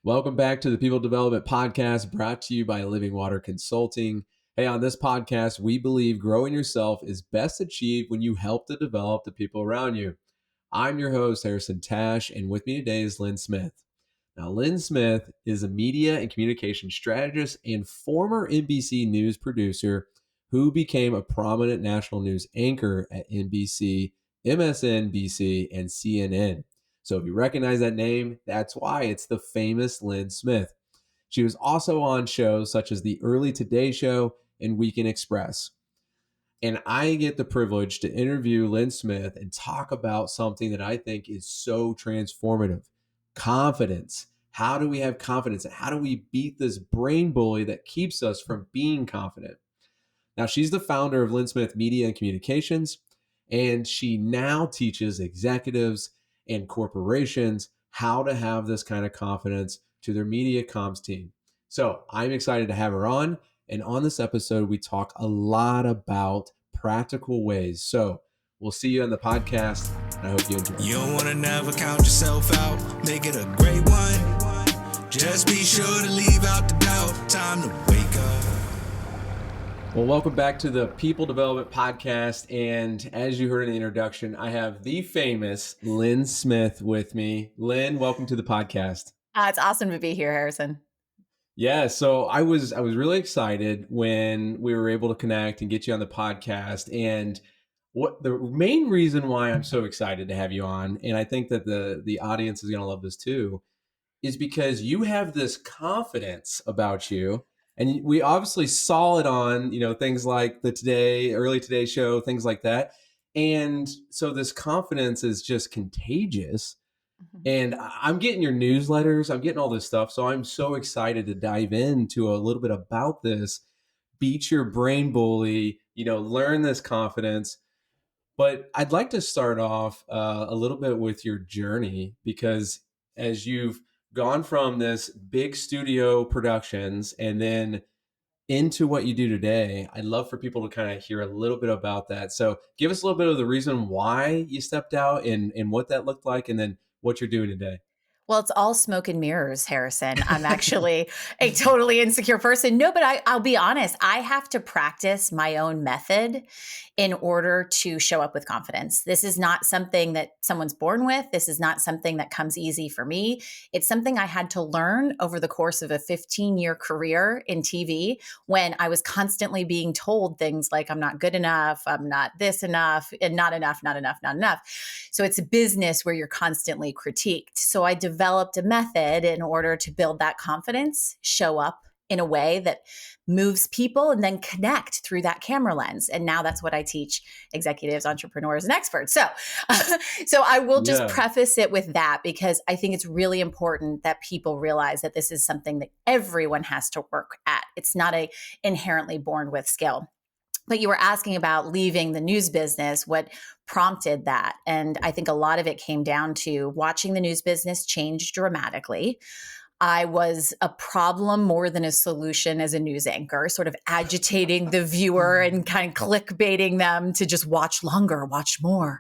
Welcome back to the People Development Podcast brought to you by Living Water Consulting. Hey, on this podcast, we believe growing yourself is best achieved when you help to develop the people around you. I'm your host, Harrison Tash, and with me today is Lynn Smith. Now, Lynn Smith is a media and communication strategist and former NBC News producer who became a prominent national news anchor at NBC, MSNBC, and CNN. So if you recognize that name, that's why it's the famous Lynn Smith. She was also on shows such as the Early Today Show and Weekend Express. And I get the privilege to interview Lynn Smith and talk about something that I think is so transformative: confidence. How do we have confidence? And how do we beat this brain bully that keeps us from being confident? Now, she's the founder of Lynn Smith Media and Communications, and she now teaches executives and corporations how to have this kind of confidence to their media comms team. So I'm excited to have her on. And on this episode, we talk a lot about practical ways. So we'll see you on the podcast, and I hope you enjoy. You don't want to never count yourself out. Make it a great one. Just be sure to leave out the doubt. Time to wake up. Well, welcome back to the People Development Podcast. And as you heard in the introduction, I have the famous Lynn Smith with me. Lynn, welcome to the podcast. It's awesome to be here, Harrison. Yeah, so I was really excited when we were able to connect and get you on the podcast. And what the main reason why I'm so excited to have you on, and I think that the audience is going to love this too, is because you have this confidence about you. And we obviously saw it on, things like the Early Today Show, things like that. And so this confidence is just contagious. And I'm getting your newsletters, I'm getting all this stuff. So I'm so excited to dive into a little bit about this, beat your brain bully, learn this confidence. But I'd like to start off a little bit with your journey, because as you've gone from this big studio productions and then into what you do today, I'd love for people to kind of hear a little bit about that. So give us a little bit of the reason why you stepped out and what that looked like, and then what you're doing today. Well, it's all smoke and mirrors, Harrison. I'm actually a totally insecure person. No, but I'll be honest. I have to practice my own method in order to show up with confidence. This is not something that someone's born with. This is not something that comes easy for me. It's something I had to learn over the course of a 15-year career in TV, when I was constantly being told things like, I'm not good enough, I'm not this enough, and not enough, not enough, not enough. So it's a business where you're constantly critiqued. So I developed a method in order to build that confidence, show up in a way that moves people, and then connect through that camera lens. And now that's what I teach executives, entrepreneurs, and experts. So I will just preface it with that, because I think it's really important that people realize that this is something that everyone has to work at. It's not a inherently born with skill. But you were asking about leaving the news business, what prompted that. And I think a lot of it came down to watching the news business change dramatically. I was a problem more than a solution as a news anchor, sort of agitating the viewer and kind of clickbaiting them to just watch longer, watch more.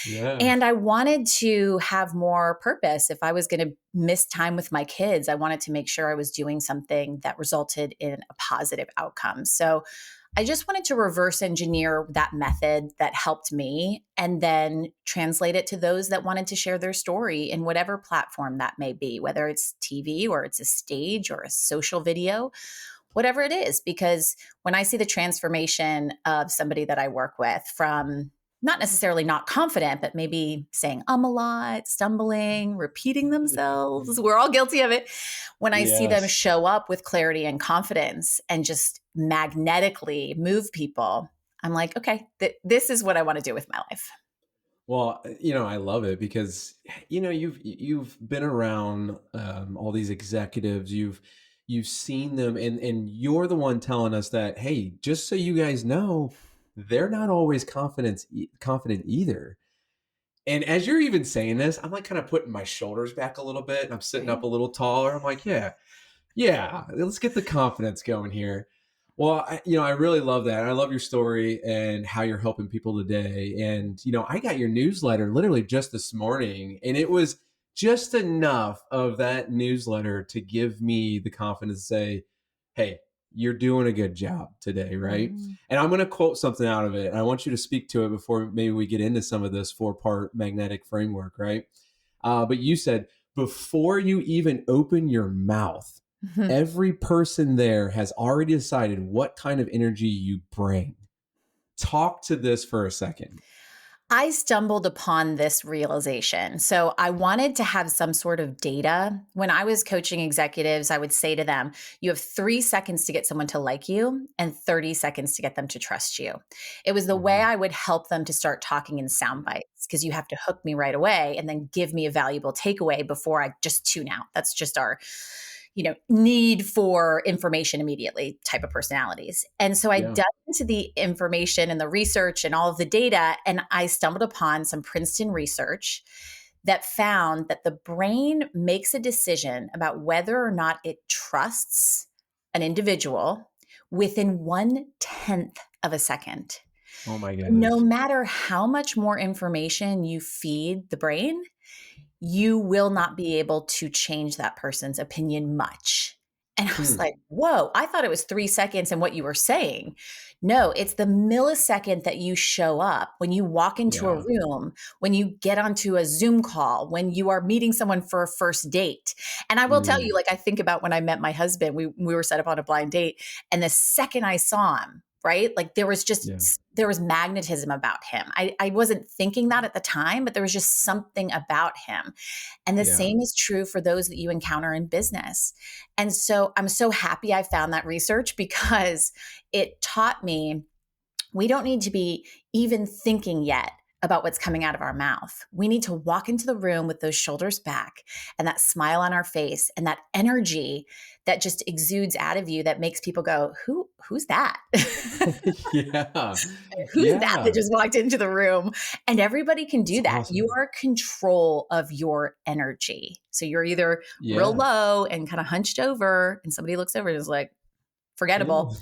Yeah. And I wanted to have more purpose. If I was going to miss time with my kids, I wanted to make sure I was doing something that resulted in a positive outcome. So I just wanted to reverse engineer that method that helped me, and then translate it to those that wanted to share their story in whatever platform that may be, whether it's TV or it's a stage or a social video, whatever it is. Because when I see the transformation of somebody that I work with, from not necessarily not confident, but maybe saying a lot, stumbling, repeating themselves. We're all guilty of it. When I see them show up with clarity and confidence and just magnetically move people, I'm like, okay, this is what I want to do with my life. Well, I love it because, you've been around all these executives, you've seen them, and you're the one telling us that, hey, just so you guys know, they're not always confident either. And as you're even saying this, I'm like kind of putting my shoulders back a little bit, and I'm sitting up a little taller. I'm like, yeah, let's get the confidence going here. Well, I really love that. I love your story and how you're helping people today. And, I got your newsletter literally just this morning, and it was just enough of that newsletter to give me the confidence to say, hey, you're doing a good job today, right? Mhm. And I'm going to quote something out of it. And I want you to speak to it before maybe we get into some of this 4-part magnetic framework, right? But you said, before you even open your mouth, every person there has already decided what kind of energy you bring. Talk to this for a second. I stumbled upon this realization. So I wanted to have some sort of data. When I was coaching executives, I would say to them, you have 3 seconds to get someone to like you and 30 seconds to get them to trust you. It was the way Mhm. I would help them to start talking in sound bites because you have to hook me right away and then give me a valuable takeaway before I just tune out. That's just our need for information immediately type of personalities. And so I Yeah. dug into the information and the research and all of the data, and I stumbled upon some Princeton research that found that the brain makes a decision about whether or not it trusts an individual within 1/10 of a second. Oh my No goodness. matter how much more information you feed the brain, you will not be able to change that person's opinion much. And I was Hmm. like, whoa, I thought it was 3 seconds and what you were saying. No, it's the millisecond that you show up when you walk into a Yeah. room, when you get onto a Zoom call, when you are meeting someone for a first date. And I will tell you, Mm. like, I think about when I met my husband, we were set up on a blind date. And the second I saw him, right? Like Yeah. there was magnetism about him. I wasn't thinking that at the time, but there was just something about him. And the Yeah. same is true for those that you encounter in business. And so I'm so happy I found that research because it taught me we don't need to be even thinking yet about what's coming out of our mouth. We need to walk into the room with those shoulders back and that smile on our face and that energy that just exudes out of you that makes people go, who's that? Yeah. Who's that Yeah. just walked into the room? And everybody can It's do that. You awesome. are control of your energy. So you're either real Yeah. low and kind of hunched over, and somebody looks over and is like, Yeah. forgettable.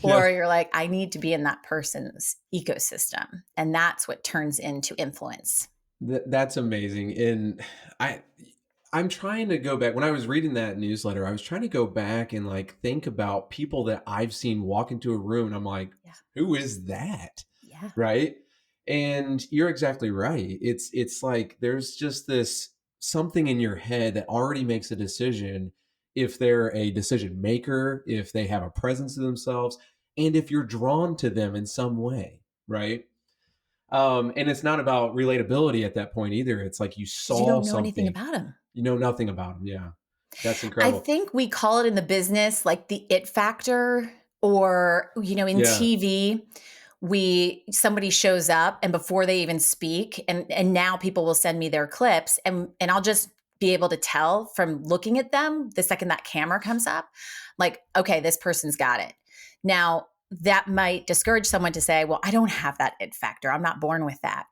Yeah. Or you're like, I need to be in that person's ecosystem. And that's what turns into influence. That's amazing. And I I'm trying to go back. When I was reading that newsletter, I was trying to go back and like think about people that I've seen walk into a room and I'm like, Yeah. who is that? Yeah. Right? And you're exactly right. It's like there's just this something in your head that already makes a decision if they're a decision maker, if they have a presence to themselves, and if you're drawn to them in some way, right? And it's not about relatability at that point either. It's like you Because you saw don't know anything something, about them. you know nothing about them. Yeah. That's I incredible. think we call it in the business like the it factor, or in Yeah. TV, we somebody shows up and before they even speak, and now people will send me their clips, and I'll just be able to tell from looking at them the second that camera comes up, like, okay, this person's got it. Now, that might discourage someone to say, well, I don't have that it factor. I'm not born with that.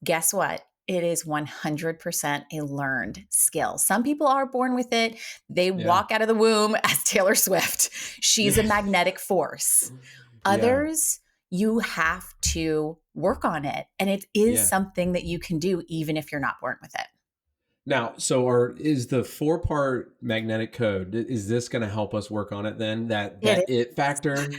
Guess what? It is 100% a learned skill. Some people are born with it. They Yeah. walk out of the womb as Taylor Swift. She's a Yeah. magnetic force. Yeah. Others, you have to work on it. And it is Yeah. something that you can do even if you're not born with it. Now, so is the 4-part magnetic code, is this going to help us work on it then? It That it factor?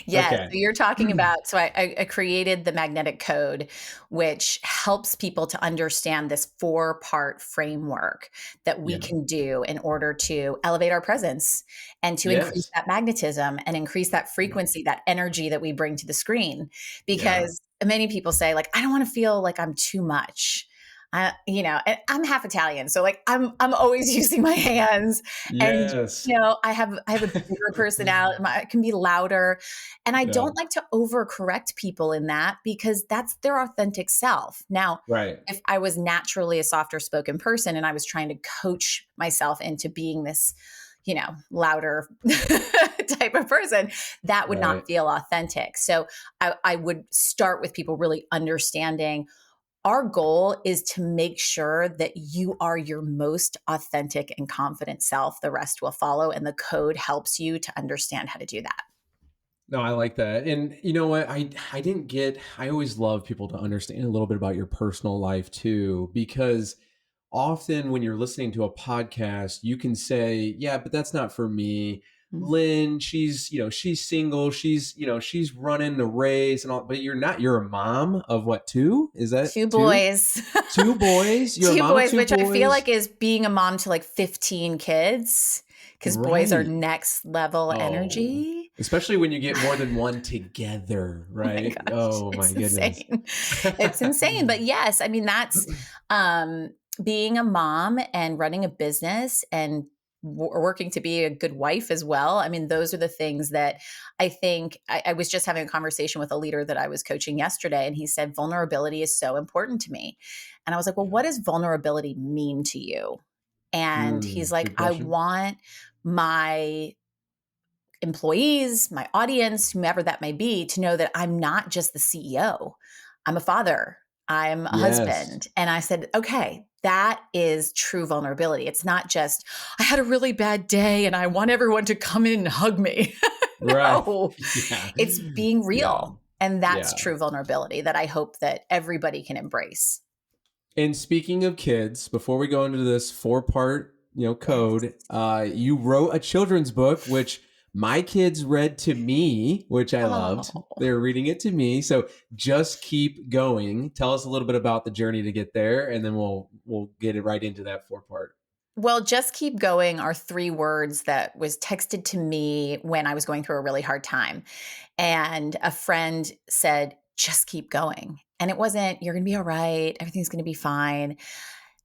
Yes. Okay. So you're talking about, so I created the magnetic code, which helps people to understand this 4-part framework that we Yeah. can do in order to elevate our presence and to increase Yes. that magnetism and increase that frequency, that energy that we bring to the screen. Yeah. Because many people say, like, I don't want to feel like I'm too much. And I'm half Italian, so like I'm always using my hands, and Yes. I have a bigger personality. I can be louder, and I Yeah. don't like to overcorrect people in that because that's their authentic self. Now, Right. if I was naturally a softer spoken person and I was trying to coach myself into being this, louder type of person, that would not Right. feel authentic. So I would start with people really understanding our goal is to make sure that you are your most authentic and confident self. The rest will follow, and the code helps you to understand how to do that. No, I like that. And you know what? I always love people to understand a little bit about your personal life too, because often when you're listening to a podcast, you can say, yeah, but that's not for me. Mm. Lynn, she's single, she's running the race and all, but you're a mom of what, two? Is that Two two? boys. Two boys? You're a Two mom of boys, two which I feel boys? like is being a mom to like 15 kids, because boys are Right. next level Oh, energy. especially when you get more than one together, Oh my right? gosh, Oh my it's goodness. insane. It's insane. But yes, I mean, that's um, being a mom and running a business and working to be a good wife as well. I mean, those are the things that I think I was just having a conversation with a leader that I was coaching yesterday, and he said, vulnerability is so important to me. And I was like, well, what Yeah. does vulnerability mean to you? And he's like, Good I question. want my employees, my audience, whomever that may be, to know that I'm not just the CEO. I'm a father, I'm a Yes. husband. And I said, okay, that is true vulnerability. It's not just, I had a really bad day and I want everyone to come in and hug me. Right. No, Yeah. it's being Yeah. real. And that's Yeah. true vulnerability that I hope that everybody can embrace. And speaking of kids, before we go into this four-part, Yes. code, you wrote a children's book, which my kids read to me, which I loved. Oh. They were reading it to me. So just keep going. Tell us a little bit about the journey to get there, and then we'll get it right into that four-part. Well, just keep going are 3 words that was texted to me when I was going through a really hard time. And a friend said, just keep going. And it wasn't, you're going to be all right. Everything's going to be fine.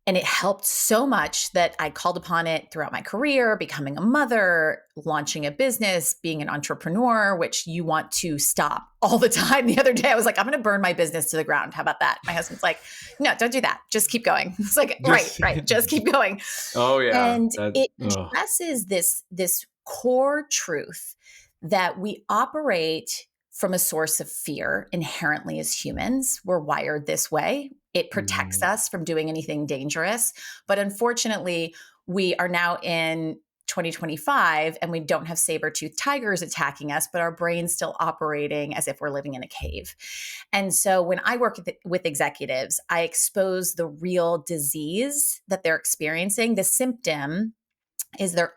And it helped so much that I called upon it throughout my career, becoming a mother, launching a business, being an entrepreneur, which you want to stop all the time. The other day, I was like, I'm going to burn my business to the ground. How about that? My husband's like, no, don't do that. Just keep going. It's like, right, Just right. Just keep going. Oh yeah. And That it oh. addresses this core truth that we operate from a source of fear inherently as humans. We're wired this way. It protects Mhm. us from doing anything dangerous. But unfortunately, we are now in 2025 and we don't have saber-toothed tigers attacking us, but our brain's still operating as if we're living in a cave. And so when I work with executives, I expose the real disease that they're experiencing. The symptom is their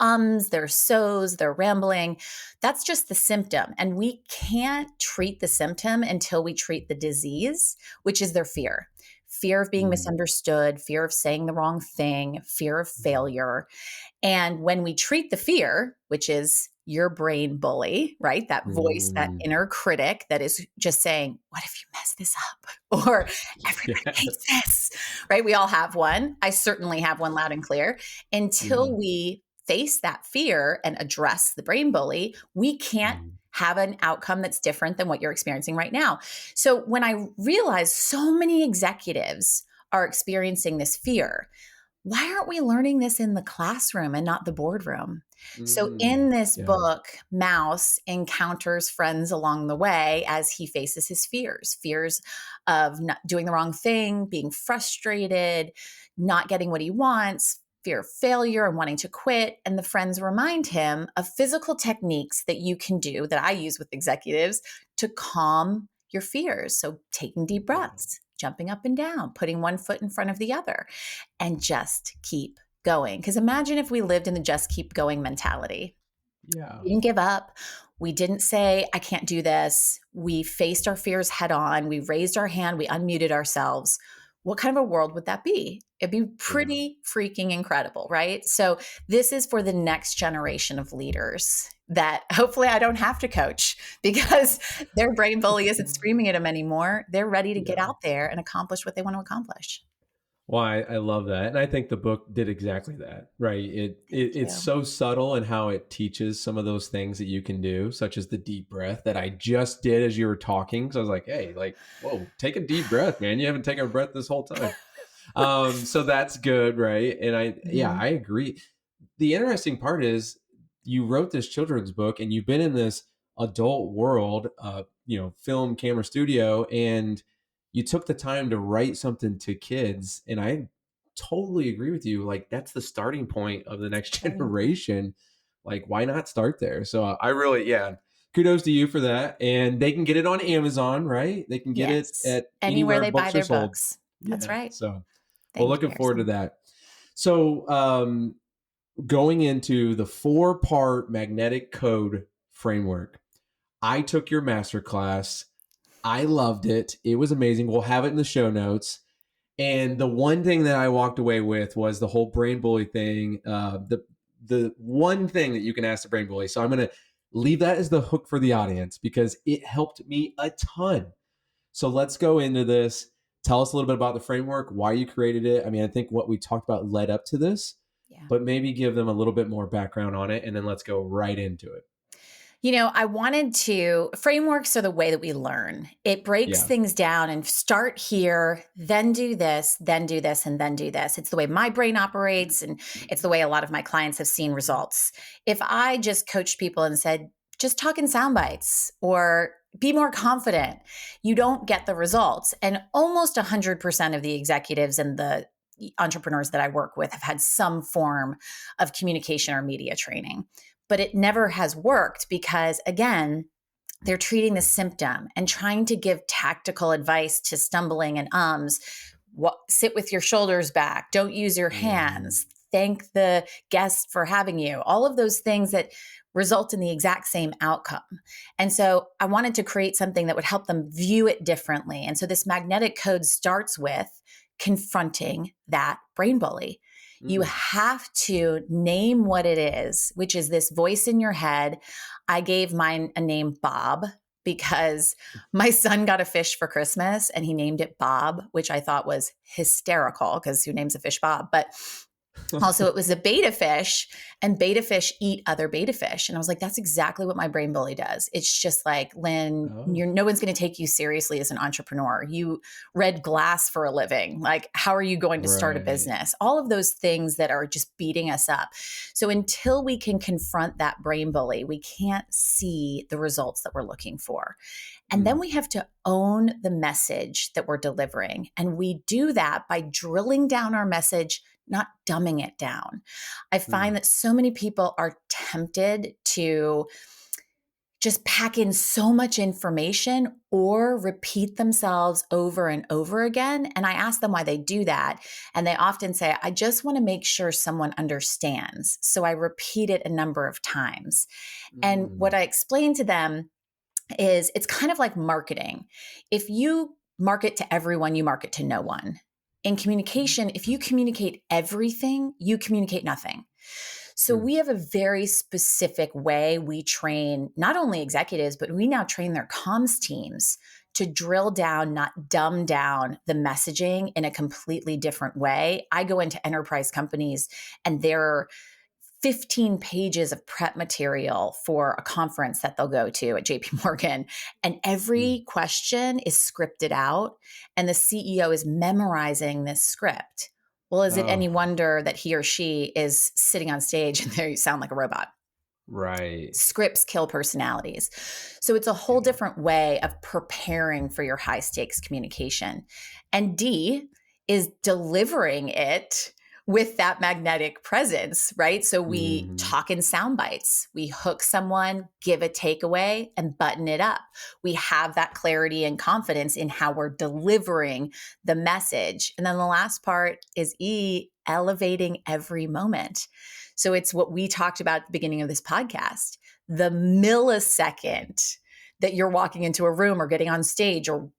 their so's, their rambling. That's just the symptom. And we can't treat the symptom until we treat the disease, which is their fear. Fear of being Mhm. misunderstood, fear of saying the wrong thing, fear of failure. And when we treat the fear, which is your brain bully, right? That voice, that Mhm. inner critic that is just saying, what if you mess this up? Or everybody hates Yes. this, right? We all have one. I certainly have one loud and clear. Yeah. Until we face that fear and address the brain bully, we can't Mhm. have an outcome that's different than what you're experiencing right now. So when I realized so many executives are experiencing this fear, why aren't we learning this in the classroom and not the boardroom? So, in this Yeah. book, Mouse encounters friends along the way as he faces his fears of not doing the wrong thing, being frustrated, not getting what he wants, fear of failure and wanting to quit. And the friends remind him of physical techniques that you can do that I use with executives to calm your fears. So, taking deep Yeah. breaths, jumping up and down, putting one foot in front of the other and just keep going. Because imagine if we lived in the just keep going mentality. Yeah. We didn't give up. We didn't say, I can't do this. We faced our fears head on. We raised our hand. We unmuted ourselves. What kind of a world would that be? It'd be Yeah. pretty freaking incredible, right? So, this is for the next generation of leaders that hopefully I don't have to coach because their brain bully isn't screaming at them anymore. They're ready to get Yeah. out there and accomplish what they want to accomplish. Well, I love that, and I think the book did exactly that, right? Thank It's you. so subtle in how it teaches some of those things that you can do, such as the deep breath that I just did as you were talking. Because I was like, "Hey, like, whoa, take a deep breath, man! You haven't taken a breath this whole time." So that's good, right? And yeah, Mhm. I agree. The interesting part is you wrote this children's book, and you've been in this adult world, film, camera, studio, and you took the time to write something to kids, and I totally agree with you. Like that's the starting point of the next Starting point. generation. Like why not start there? So I really, yeah, kudos to you for that. And they can get it on Amazon, right? They can get it Yes. at Anywhere anywhere they buy books are their sold. books. That's Yeah. right. So well, Thank you, looking forward to Harrison. that. So, going into the 4-part magnetic code framework, I took your masterclass. I loved it. It was amazing. We'll have it in the show notes. And the one thing that I walked away with was the whole brain bully thing. The one thing that you can ask the brain bully. So I'm going to leave that as the hook for the audience because it helped me a ton. So let's go into this. Tell us a little bit about the framework, why you created it. I mean, I think what we talked about led up to this, Yeah. but maybe give them a little bit more background on it, and then let's go right into it. I wanted to, frameworks are the way that we learn. It breaks Yeah. things down and start here, then do this, then do this, and then do this. It's the way my brain operates, and it's the way a lot of my clients have seen results. If I just coached people and said, just talk in sound bites or be more confident, you don't get the results. And almost 100% of the executives and the entrepreneurs that I work with have had some form of communication or media training. But it never has worked because, again, they're treating the symptom and trying to give tactical advice to stumbling and ums. Sit with your shoulders back. Don't use your hands. Thank the guest for having you. All of those things that result in the exact same outcome. And so I wanted to create something that would help them view it differently. And so this magnetic code starts with confronting that brain bully. You have to name what it is, which is this voice in your head. I gave mine a name, Bob, because my son got a fish for Christmas and he named it Bob, which I thought was hysterical because who names a fish Bob? But also, it was a beta fish, and beta fish eat other beta fish. And I was like, that's exactly what my brain bully does. It's just like, Lynn, no one's going to take you seriously as an entrepreneur. You read glass for a living. Like, how are you going to start a business? All of those things that are just beating us up. So until we can confront that brain bully, we can't see the results that we're looking for. And then we have to own the message that we're delivering. And we do that by drilling down our message, not dumbing it down. I find that so many people are tempted to just pack in so much information or repeat themselves over and over again. And I ask them why they do that. And they often say, I just want to make sure someone understands. So I repeat it a number of times. And what I explain to them is it's kind of like marketing. If you market to everyone, you market to no one. In communication, if you communicate everything, you communicate nothing. So we have a very specific way we train not only executives, but we now train their comms teams to drill down, not dumb down the messaging in a completely different way. I go into enterprise companies and they're 15 pages of prep material for a conference that they'll go to at JP Morgan. And every question is scripted out and the CEO is memorizing this script. Well, is it any wonder that he or she is sitting on stage and they sound like a robot? Right. Scripts kill personalities. So it's a whole different way of preparing for your high stakes communication. And D is delivering it with that magnetic presence, right? So we talk in sound bites. We hook someone, give a takeaway, and button it up. We have that clarity and confidence in how we're delivering the message. And then the last part is E, elevating every moment. So it's what we talked about at the beginning of this podcast. The millisecond that you're walking into a room or getting on stage or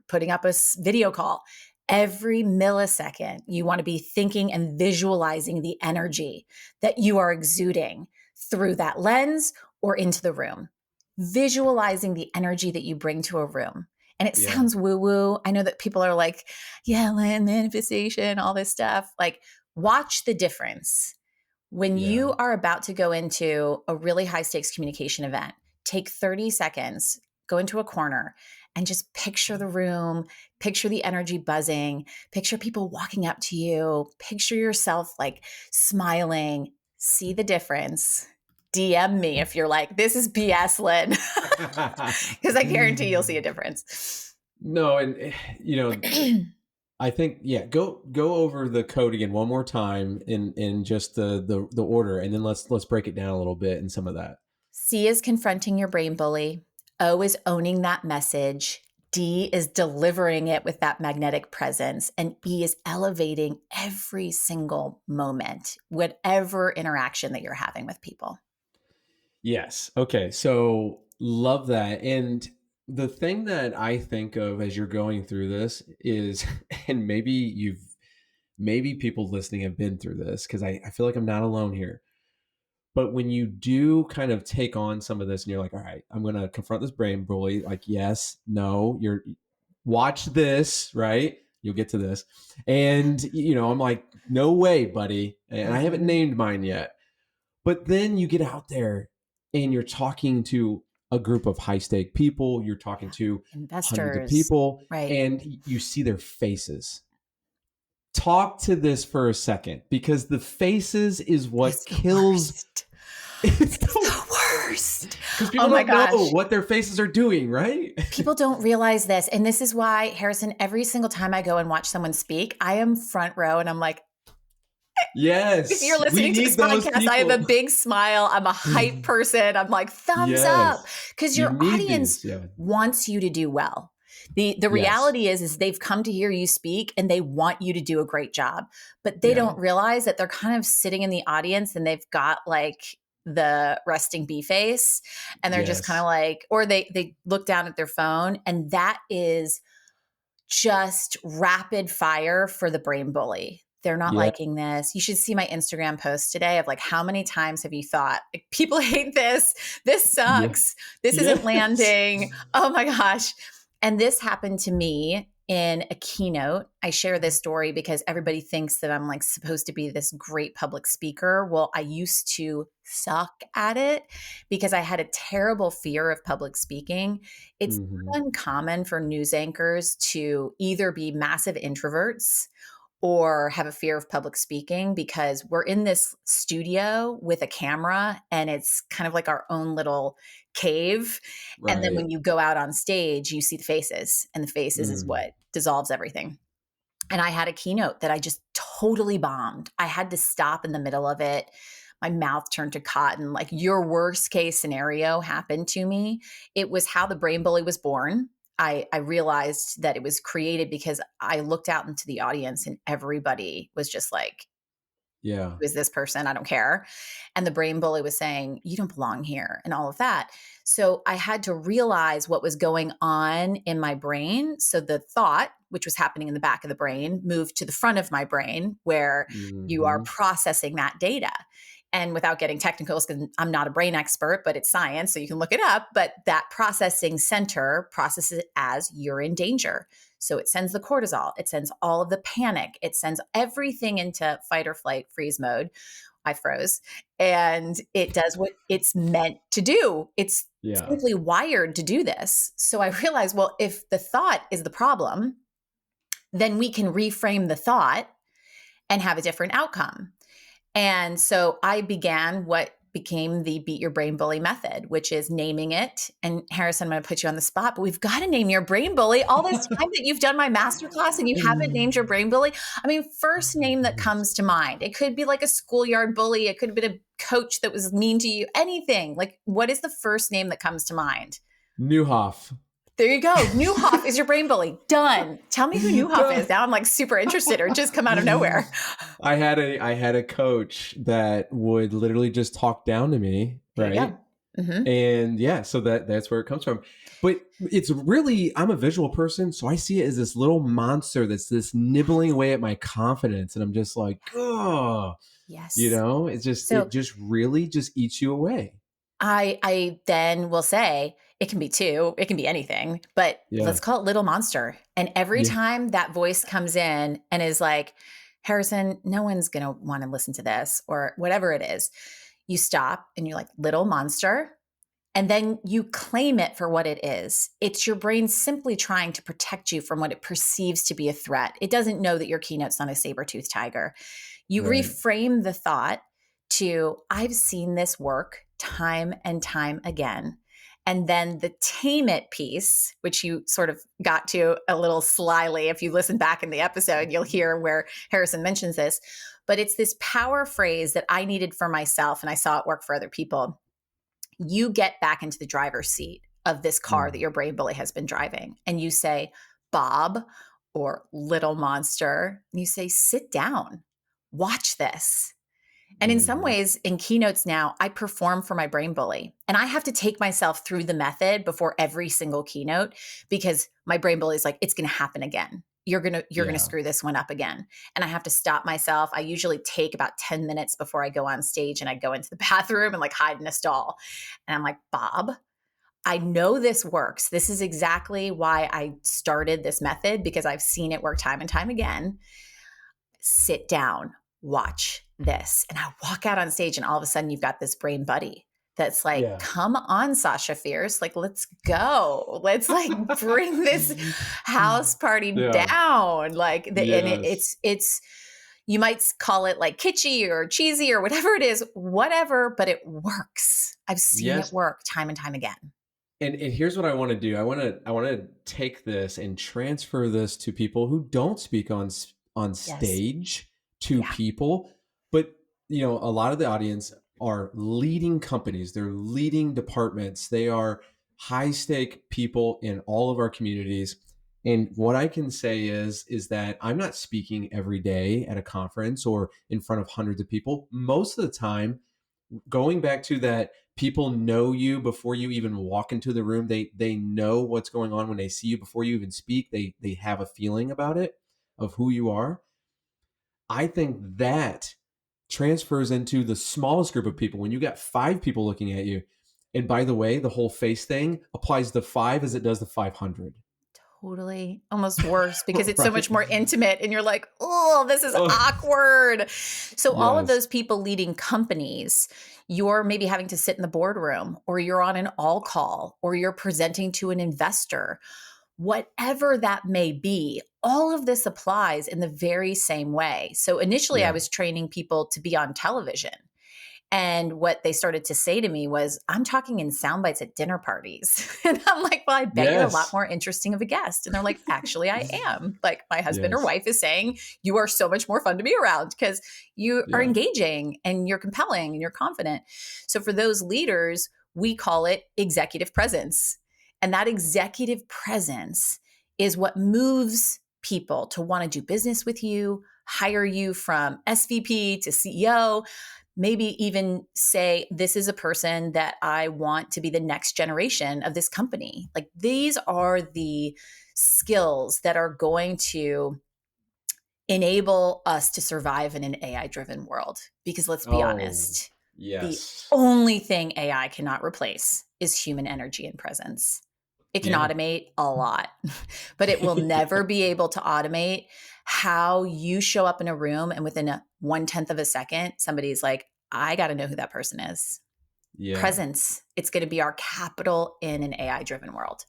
putting up a video call, every millisecond, you want to be thinking and visualizing the energy that you are exuding through that lens or into the room. Visualizing the energy that you bring to a room. And it sounds woo-woo. I know that people are like, yeah, Lynn, manifestation, all this stuff. Like, watch the difference. When you are about to go into a really high stakes communication event, take 30 seconds, go into a corner and just picture the room, picture the energy buzzing, picture people walking up to you, picture yourself like smiling, see the difference. DM me if you're like, this is BS, Lynn, because I guarantee you'll see a difference. No, and I think go over the code again one more time in just the order, and then let's break it down a little bit in some of that. C is confronting your brain bully. O is owning that message. D is delivering it with that magnetic presence. And E is elevating every single moment, whatever interaction that you're having with people. Yes. Okay. So love that. And the thing that I think of as you're going through this is, and maybe people listening have been through this because I feel like I'm not alone here. But when you do kind of take on some of this and you're like, all right, I'm going to confront this brain bully, like, yes, no, watch this, right? You'll get to this. And, I'm like, no way, buddy. And I haven't named mine yet. But then you get out there and you're talking to a group of high stake people, you're talking to hundreds of Investors, people, right? and you see their faces. Talk to this for a second, because the faces is what It's the kills. worst. It's The worst. because Oh people my don't know gosh. what their faces are doing, right? People don't realize this. And this is why, Harrison, every single time I go and watch someone speak, I am front row and I'm like, if you're Yes, we listening to this need those podcast, I have a people. big smile. I'm a hype person. I'm like, thumbs up. Yes, Because you your need audience these. Yeah. wants you to do well. The Yes. reality is they've come to hear you speak and they want you to do a great job. But they Yeah. don't realize that they're kind of sitting in the audience and they've got like the resting bee face. And they're just kind Yes. of like, or they look down at their phone, and that is just rapid fire for the brain bully. They're not Yeah. liking this. You should see my Instagram post today of like, how many times have you thought, like, people hate this? This Yeah. sucks. This isn't Yes. landing. Oh my gosh. And this happened to me in a keynote. I share this story because everybody thinks that I'm like supposed to be this great public speaker. Well, I used to suck at it because I had a terrible fear of public speaking. It's Mhm. uncommon for news anchors to either be massive introverts or have a fear of public speaking, because we're in this studio with a camera and it's kind of like our own little cave. And then Right. when you go out on stage, you see the faces, and the faces is Mm. what dissolves everything. And I had a keynote that I just totally bombed. I had to stop in the middle of it. My mouth turned to cotton. Like, your worst case scenario happened to me. It was how the brain bully was born. I realized that it was created because I looked out into the audience and everybody was just like, Yeah. who is this person? I don't care. And the brain bully was saying, you don't belong here, and all of that. So I had to realize what was going on in my brain. So the thought, which was happening in the back of the brain, moved to the front of my brain where you are Mhm. processing that data. And without getting technical, because I'm not a brain expert, but it's science, so you can look it up. But that processing center processes it as you're in danger. So it sends the cortisol, it sends all of the panic, it sends everything into fight or flight freeze mode. I froze. And it does what it's meant to do. It's Yeah. simply wired to do this. So I realized, well, if the thought is the problem, then we can reframe the thought and have a different outcome. And so I began what became the Beat Your Brain Bully method, which is naming it. And Harrison, I'm going to put you on the spot, but we've got to name your brain bully. All this time that you've done my masterclass and you haven't named your brain bully. I mean, first name that comes to mind. It could be like a schoolyard bully. It could have been a coach that was mean to you, anything. Like, what is the first name that comes to mind? Newhoff. There you go. Newhoff is your brain bully. Done. Tell me who Newhoff is. Now I'm like super interested, or just come out of nowhere. I had a coach that would literally just talk down to me, There you right? go. Mm-hmm. And yeah, so that's where it comes from. But it's really, I'm a visual person, so I see it as this little monster that's this nibbling away at my confidence, and I'm just like, oh, Yes. it just really just eats you away. I then will say it can be two, it can be anything, but Yeah. let's call it little monster. And every Yeah. time that voice comes in and is like, Harrison, no one's going to want to listen to this, or whatever it is, you stop and you're like, little monster. And then you claim it for what it is. It's your brain simply trying to protect you from what it perceives to be a threat. It doesn't know that your keynote's not a saber-toothed tiger. You Right. reframe the thought to, I've seen this work time and time again. And then the tame it piece, which you sort of got to a little slyly. If you listen back in the episode, you'll hear where Harrison mentions this. But it's this power phrase that I needed for myself, and I saw it work for other people. You get back into the driver's seat. of this car that your brain bully has been driving. And you say, Bob or little monster, and you say, sit down, watch this. And in some Mhm. ways, in keynotes now, I perform for my brain bully. And I have to take myself through the method before every single keynote because my brain bully is like, it's going to happen again. You're going to Yeah. screw this one up again. And I have to stop myself. I usually take about 10 minutes before I go on stage and I go into the bathroom and like hide in a stall. And I'm like, Bob, I know this works. This is exactly why I started this method because I've seen it work time and time again. Sit down, watch this. And I walk out on stage and all of a sudden you've got this brain buddy that's like, Yeah. come on, Sasha Fierce. Like, let's go. Let's like bring this house party Yeah. down. Like and Yes. it's you might call it like kitschy or cheesy or whatever it is, whatever, but it works. I've seen it Yes. work time and time again. And here's what I want to do. I want to take this and transfer this to people who don't speak on Yes. stage to Yeah. people, but a lot of the audience are leading companies, they're leading departments, they are high stake people in all of our communities. And what I can say is that I'm not speaking every day at a conference or in front of hundreds of people. Most of the time, going back to that, people know you before you even walk into the room. They know what's going on when they see you before you even speak. They have a feeling about it, of who you are. I think that transfers into the smallest group of people. When you got 5 people looking at you, and by the way, the whole face thing applies to 5 as it does to 500. Totally. Almost worse because it's so Right? much more intimate and you're like, oh, this is Oh, awkward. So all of yes. those people leading companies, you're maybe having to sit in the boardroom or you're on an all call or you're presenting to an investor, whatever that may be. All of this applies in the very same way. So initially I Yeah. was training people to be on television. And what they started to say to me was, I'm talking in sound bites at dinner parties. And I'm like, well, I bet you're a lot Yes. more interesting of a guest. And they're like, actually, I am. Like my husband or Yes. wife is saying, you are so much more fun to be around because you are Yeah. engaging and you're compelling and you're confident. So for those leaders, we call it executive presence. And that executive presence is what moves people to want to do business with you, hire you from SVP to CEO, maybe even say, this is a person that I want to be the next generation of this company. Like these are the skills that are going to enable us to survive in an AI driven world. Because let's be Oh, honest, the yes. only thing AI cannot replace is human energy and presence. It can Yeah. automate a lot, but it will never be able to automate how you show up in a room and within a 1/10 of a second, somebody's like, I got to know who that person is. Yeah. Presence. It's going to be our capital in an AI driven world.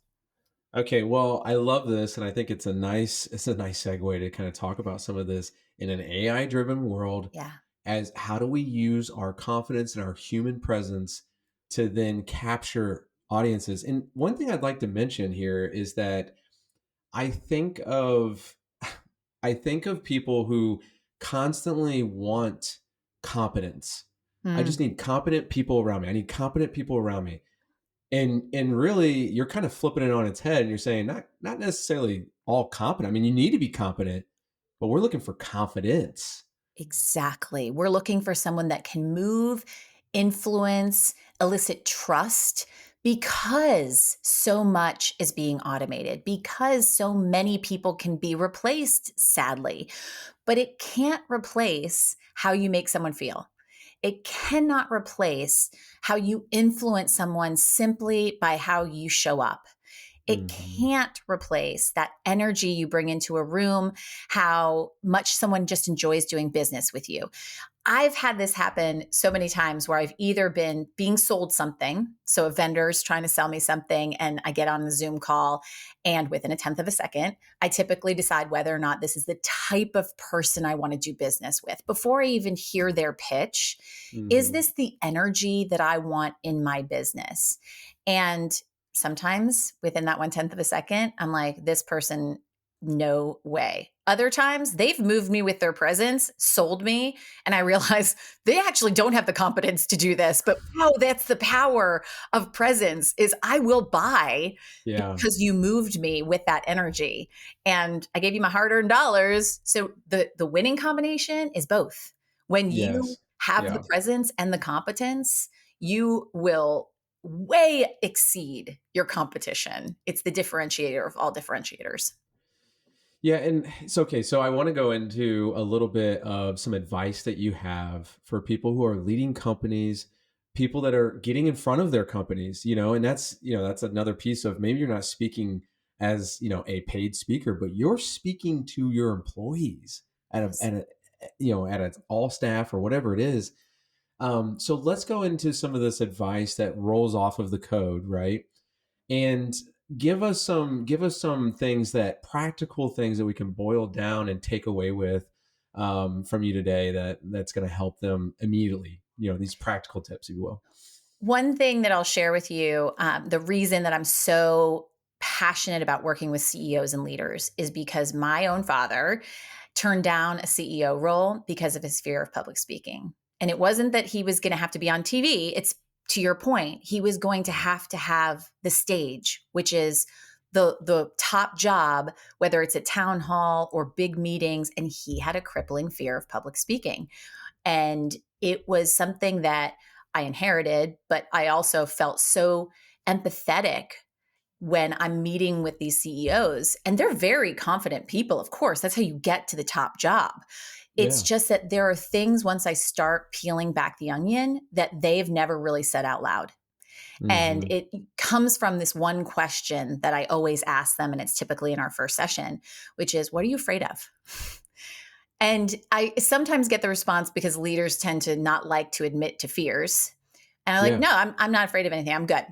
Okay, well, I love this, and I think it's a nice segue to kind of talk about some of this in an AI driven world. Yeah. As how do we use our confidence and our human presence to then capture audiences? And one thing I'd like to mention here is that I think of I think of people who constantly want competence. I just Mm, need competent people around me. I need competent people around me. And really you're kind of flipping it on its head and you're saying not necessarily all competent. I mean, you need to be competent, but we're looking for confidence. exactly. We're looking for someone that can move, influence, elicit trust because so much is being automated, because so many people can be replaced, sadly. But it can't replace how you make someone feel. It cannot replace how you influence someone simply by how you show up. It Mhm. can't replace that energy you bring into a room, how much someone just enjoys doing business with you. I've had this happen so many times where I've either been being sold something, so a vendor's trying to sell me something, and I get on the Zoom call, and within a 10th of a second, I typically decide whether or not this is the type of person I want to do business with. Before I even hear their pitch, is Mhm. this the energy that I want in my business? And sometimes within that 1/10 of a second, I'm like, this person no way. Other times they've moved me with their presence, sold me, and I realize they actually don't have the competence to do this. But wow, that's the power of presence is I will buy Yeah. because you moved me with that energy. And I gave you my hard-earned dollars. So the winning combination is both. When you Yes. have the Yeah. presence and the competence, you will way exceed your competition. It's the differentiator of all differentiators. Yeah, and it's okay. So I want to go into a little bit of some advice that you have for people who are leading companies, people that are getting in front of their companies, and that's another piece of maybe you're not speaking as, a paid speaker, but you're speaking to your employees Yes. at an all staff or whatever it is. So let's go into some of this advice that rolls off of the code, right? And give us some things, that practical things that we can boil down and take away with from you today, that's going to help them immediately, these practical tips, if you will. One thing that I'll share with you, the reason that I'm so passionate about working with CEOs and leaders is because my own father turned down a CEO role because of his fear of public speaking. And it wasn't that he was going to have to be on TV. It's to your point, he was going to have the stage, which is the top job, whether it's at town hall or big meetings. And he had a crippling fear of public speaking. And it was something that I inherited, but I also felt so empathetic when I'm meeting with these CEOs. And they're very confident people, of course. That's how you get to the top job. It's Yeah. just that there are things once I start peeling back the onion that they've never really said out loud. And Hmm. it comes from this one question that I always ask them. And it's typically in our first session, which is, what are you afraid of? And I sometimes get the response because leaders tend to not like to admit to fears. And I'm like, Yeah. no, I'm not afraid of anything. I'm good.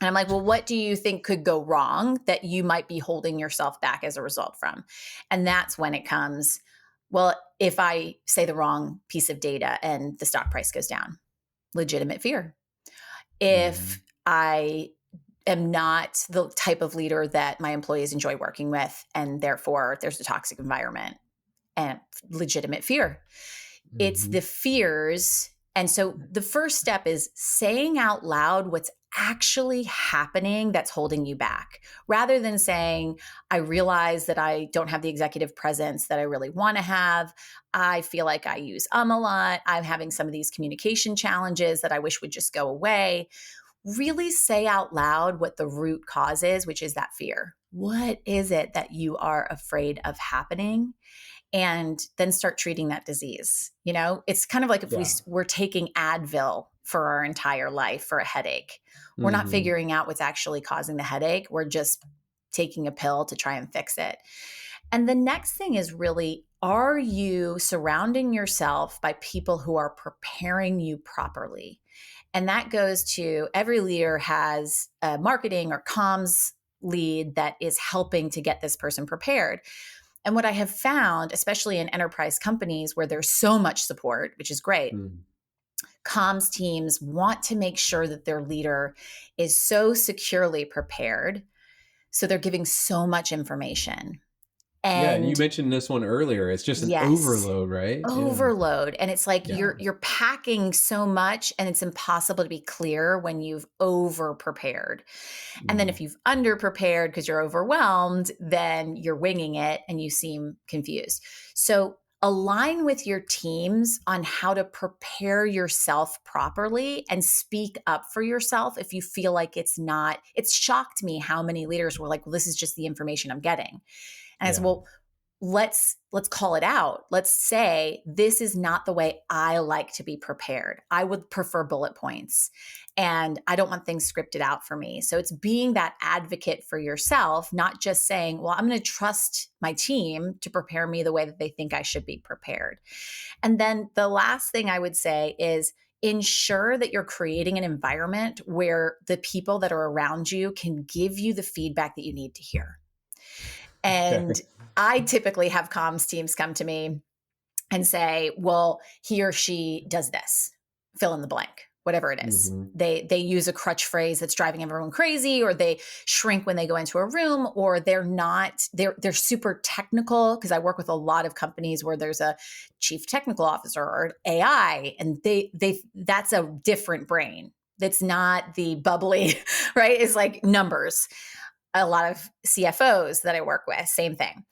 And I'm like, well, what do you think could go wrong that you might be holding yourself back as a result from? And that's when it comes, well, if I say the wrong piece of data and the stock price goes down, legitimate fear. Hmm. If I am not the type of leader that my employees enjoy working with, and therefore there's a toxic environment and legitimate fear. It's Hmm. the fears. And so the first step is saying out loud what's actually happening that's holding you back, rather than saying, I realize that I don't have the executive presence that I really want to have. I feel like I use a lot. I'm having some of these communication challenges that I wish would just go away. Really say out loud what the root cause is, which is that fear. What is it that you are afraid of happening? And then start treating that disease. It's kind of like if Yeah. we're taking Advil for our entire life for a headache. We're not Hmm. figuring out what's actually causing the headache. We're just taking a pill to try and fix it. And the next thing is really, are you surrounding yourself by people who are preparing you properly? And that goes to every leader has a marketing or comms lead that is helping to get this person prepared. And what I have found, especially in enterprise companies where there's so much support, which is great, Hmm. comms teams want to make sure that their leader is so securely prepared. So they're giving so much information. Yeah, and you And mentioned this one earlier. It's just an yes, overload, right? Yeah. overload. And it's like Yeah. you're packing so much and it's impossible to be clear when you've over prepared. And then Hmm. if you've under prepared because you're overwhelmed, then you're winging it and you seem confused. So align with your teams on how to prepare yourself properly and speak up for yourself if you feel like it's shocked me how many leaders were like, well, this is just the information I'm getting. And I said, Yeah. well, let's call it out. Let's say this is not the way I like to be prepared. I would prefer bullet points and I don't want things scripted out for me. So it's being that advocate for yourself, not just saying, well, I'm going to trust my team to prepare me the way that they think I should be prepared. And then the last thing I would say is ensure that you're creating an environment where the people that are around you can give you the feedback that you need to hear. Okay. And I typically have comms teams come to me and say, well, he or she does this, fill in the blank. whatever it is. Mhm. They use a crutch phrase that's driving everyone crazy, or they shrink when they go into a room, or they're super technical, because I work with a lot of companies where there's a chief technical officer or AI, and that's a different brain. That's not the bubbly, right? It's like numbers. A lot of CFOs that I work with, same thing.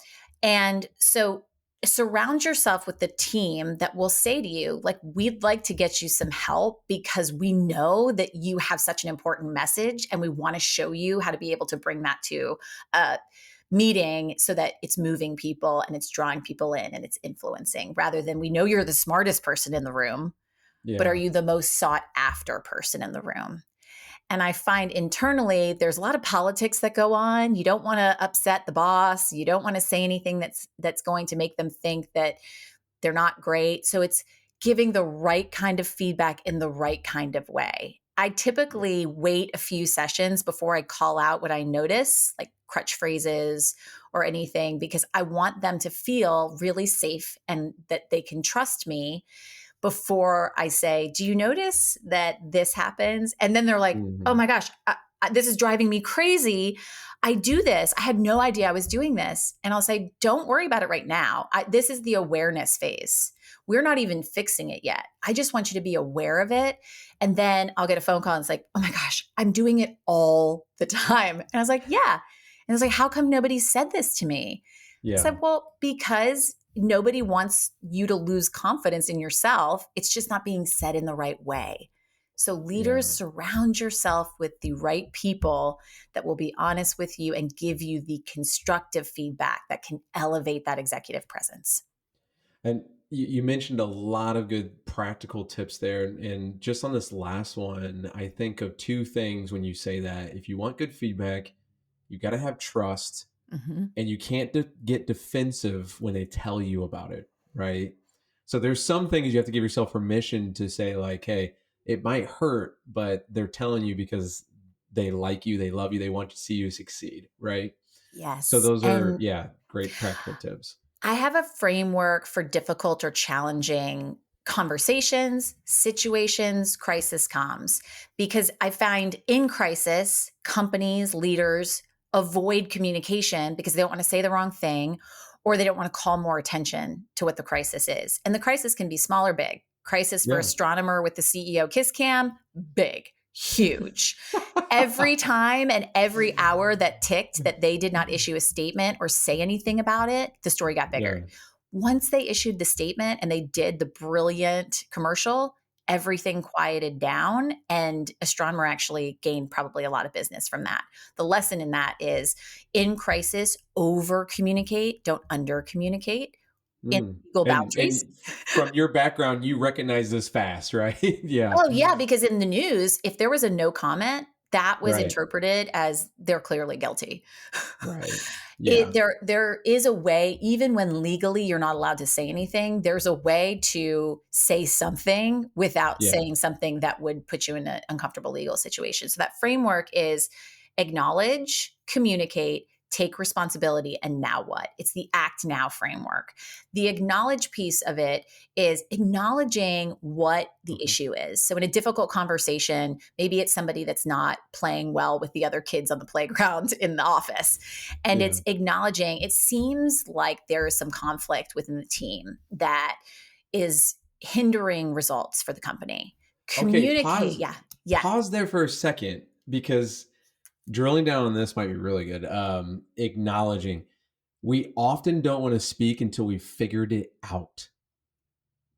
And so surround yourself with the team that will say to you, like, we'd like to get you some help because we know that you have such an important message, and we want to show you how to be able to bring that to a meeting so that it's moving people and it's drawing people in and it's influencing, rather than, we know you're the smartest person in the room, but are Yeah. you the most sought after person in the room? And I find internally there's a lot of politics that go on. You don't want to upset the boss. You don't want to say anything that's going to make them think that they're not great. So it's giving the right kind of feedback in the right kind of way. I typically wait a few sessions before I call out what I notice, like crutch phrases or anything, because I want them to feel really safe and that they can trust me before I say, do you notice that this happens? And then they're like, oh Mhm. my gosh, this is driving me crazy. I do this. I had no idea I was doing this. And I'll say, don't worry about it right now. This is the awareness phase. We're not even fixing it yet. I just want you to be aware of it. And then I'll get a phone call and it's like, oh my gosh, I'm doing it all the time. And I was like, yeah. And I was like, how come nobody said this to me? I Yeah. said, well, because nobody wants you to lose confidence in yourself. It's just not being said in the right way. So, leaders, Yeah. surround yourself with the right people that will be honest with you and give you the constructive feedback that can elevate that executive presence. And you mentioned a lot of good practical tips there. And just on this last one, I think of two things when you say that. If you want good feedback, you got to have trust, Mhm. and you can't get defensive when they tell you about it, right? So there's some things you have to give yourself permission to say, like, hey, it might hurt, but they're telling you because they like you, they love you, they want to see you succeed, right? So Yes. those are, And yeah, great practical tips. I have a framework for difficult or challenging conversations, situations, crisis comms, because I find in crisis, companies, leaders avoid communication because they don't want to say the wrong thing, or they don't want to call more attention to what the crisis is. And the crisis can be small or big. Crisis for Yeah. astronomer with the CEO kiss cam, big, huge. Every time and every hour that ticked that they did not issue a statement or say anything about it, the story got bigger. Yeah. Once they issued the statement and they did the brilliant commercial, everything quieted down, and astronomer actually gained probably a lot of business from that. The lesson in that is, in crisis, over communicate, don't under communicate, in Mm. legal boundaries. And from your background, you recognize this fast, right? Yeah. Oh, yeah, because in the news, if there was a no comment, that was Right. interpreted as they're clearly guilty. Right. Yeah. There is a way, even when legally you're not allowed to say anything, there's a way to say something without Yeah. saying something that would put you in an uncomfortable legal situation. So that framework is acknowledge, communicate, take responsibility, and now what? It's the act now framework. The acknowledge piece of it is acknowledging what the Mhm. issue is. So in a difficult conversation, maybe it's somebody that's not playing well with the other kids on the playground in the office. And Yeah. it's acknowledging it seems like there is some conflict within the team that is hindering results for the company. Okay, Communicate. Yeah. Yeah. pause there for a second, because drilling down on this might be really good. Acknowledging. We often don't want to speak until we've figured it out.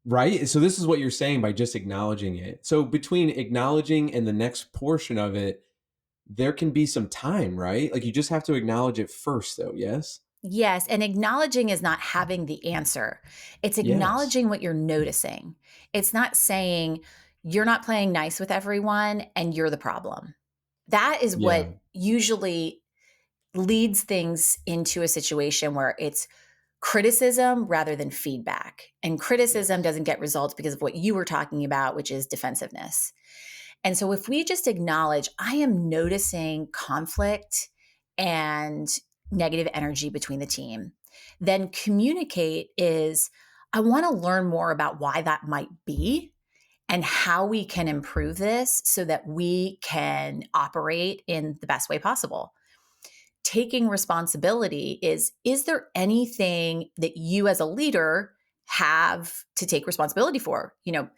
Right? So this is what you're saying by just acknowledging it. So between acknowledging and the next portion of it, there can be some time, right? Like you just have to acknowledge it first though, yes? Yes. And acknowledging is not having the answer. It's Yes. acknowledging what you're noticing. It's not saying you're not playing nice with everyone and you're the problem. That is what Yeah. usually leads things into a situation where it's criticism rather than feedback. And criticism Yes. doesn't get results because of what you were talking about, which is defensiveness. And so if we just acknowledge, I am noticing conflict and negative energy between the team, then communicate is, I want to learn more about why that might be. and how we can improve this so that we can operate in the best way possible. Taking responsibility is there anything that you as a leader have to take responsibility for? Mhm.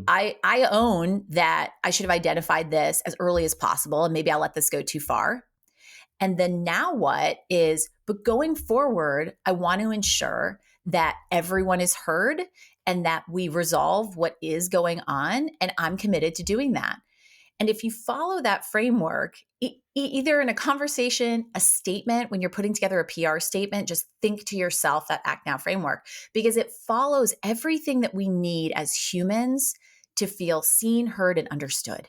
I own that I should have identified this as early as possible, and maybe I let this go too far. And then now what is, but going forward, I want to ensure that everyone is heard and that we resolve what is going on. And I'm committed to doing that. And if you follow that framework, either in a conversation, a statement, when you're putting together a PR statement, just think to yourself that act now framework, because it follows everything that we need as humans to feel seen, heard, and understood.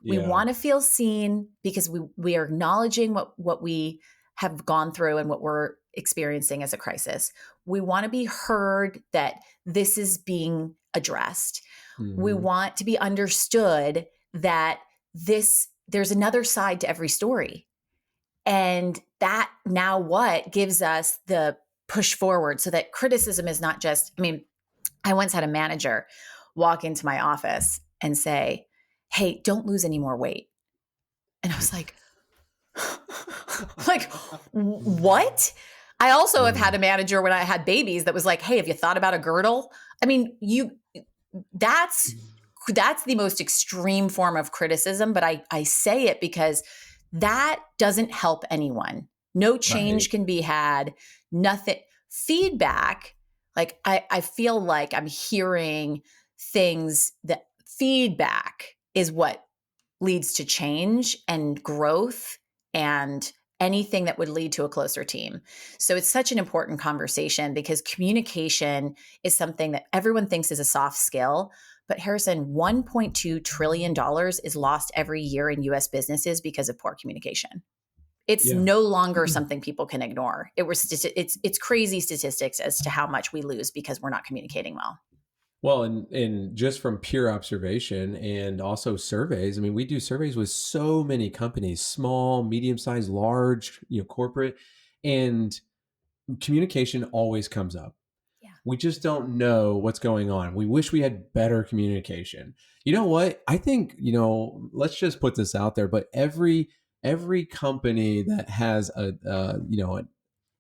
We Yeah. want to feel seen because we are acknowledging what we have gone through and what we're experiencing as a crisis. We want to be heard that this is being addressed. We Mhm. want to be understood that there's another side to every story. And that now what gives us the push forward so that criticism is not just, I once had a manager walk into my office and say, "Hey, don't lose any more weight." And I was like, like, what? I also have had Yeah. a manager when I had babies that was like, "Hey, have you thought about a girdle?" I mean, that's that's the most extreme form of criticism, but I say it because that doesn't help anyone. No Right. change can be had. Nothing. Feedback, like I feel like I'm hearing things that feedback is what leads to change and growth and anything that would lead to a closer team. So it's such an important conversation because communication is something that everyone thinks is a soft skill. But Harrison, $1.2 trillion is lost every year in US businesses because of poor communication. It's Yeah. no longer something people can ignore. It's crazy statistics as to how much we lose because we're not communicating well. Well, and just from pure observation and also surveys, I mean, we do surveys with so many companies, small, medium-sized, large, corporate, and communication always comes up. Yeah. We just don't know what's going on. We wish we had better communication. You know what? I think, let's just put this out there, but every company that has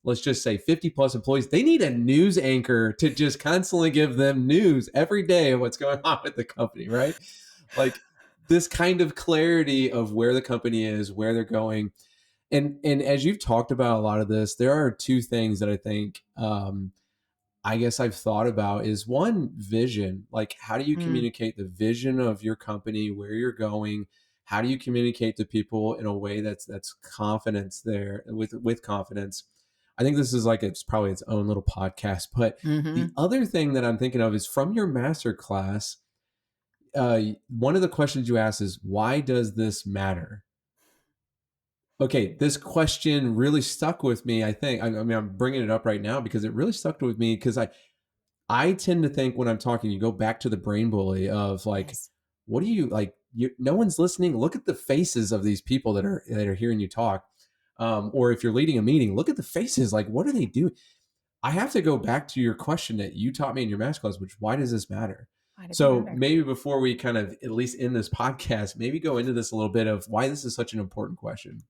let's just say 50 plus employees, they need a news anchor to just constantly give them news every day of what's going on with the company, right? Like this kind of clarity of where the company is, where they're going. And as you've talked about a lot of this, there are two things that I think I guess I've thought about is one, vision. Like, how do you Mm. communicate the vision of your company, where you're going? How do you communicate to people in a way that's confidence there with confidence? I think this is like it's probably its own little podcast. But the Hmm. other thing that I'm thinking of is from your master class. One of the questions you asked is, why does this matter? Okay, this question really stuck with me. I think. I mean, I'm bringing it up right now because it really stuck with me because I tend to think when I'm talking, you go back to the brain bully of like, Yes. what do you like? No one's listening. Look at the faces of these people that are hearing you talk. Or if you're leading a meeting, look at the faces. Like, what are they doing? I have to go back to your question that you taught me in your math class, which why does this matter? Why does it So matter? maybe before we kind of at least end this podcast, maybe go into this a little bit of why this is such an important question.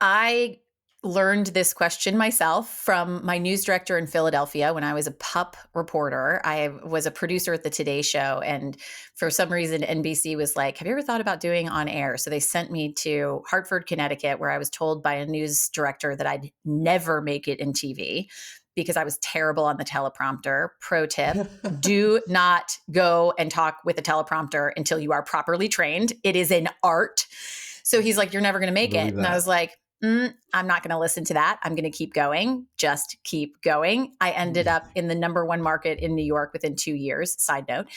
I learned this question myself from my news director in Philadelphia when I was a pup reporter. I was a producer at the Today Show. And for some reason, NBC was like, "Have you ever thought about doing on air?" So they sent me to Hartford, Connecticut, where I was told by a news director that I'd never make it in TV because I was terrible on the teleprompter. Pro tip: do not go and talk with a teleprompter until you are properly trained. It is an art. So he's like, "You're never going to I make it." believe And I that. was like, I'm not going to listen to that. I'm going to keep going. Just keep going. I ended up in the number one market in New York within 2 years. Side note.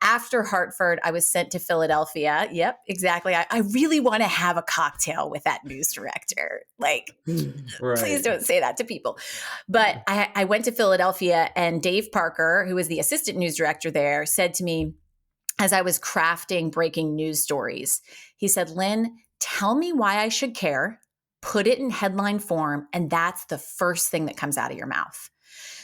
After Hartford, I was sent to Philadelphia. Yep, exactly. I really want to have a cocktail with that news director. Like, please Right. don't say that to people. But I went to Philadelphia, and Dave Parker, who was the assistant news director there, said to me as I was crafting breaking news stories, he said, "Lynn, tell me why I should care, put it in headline form, and that's the first thing that comes out of your mouth."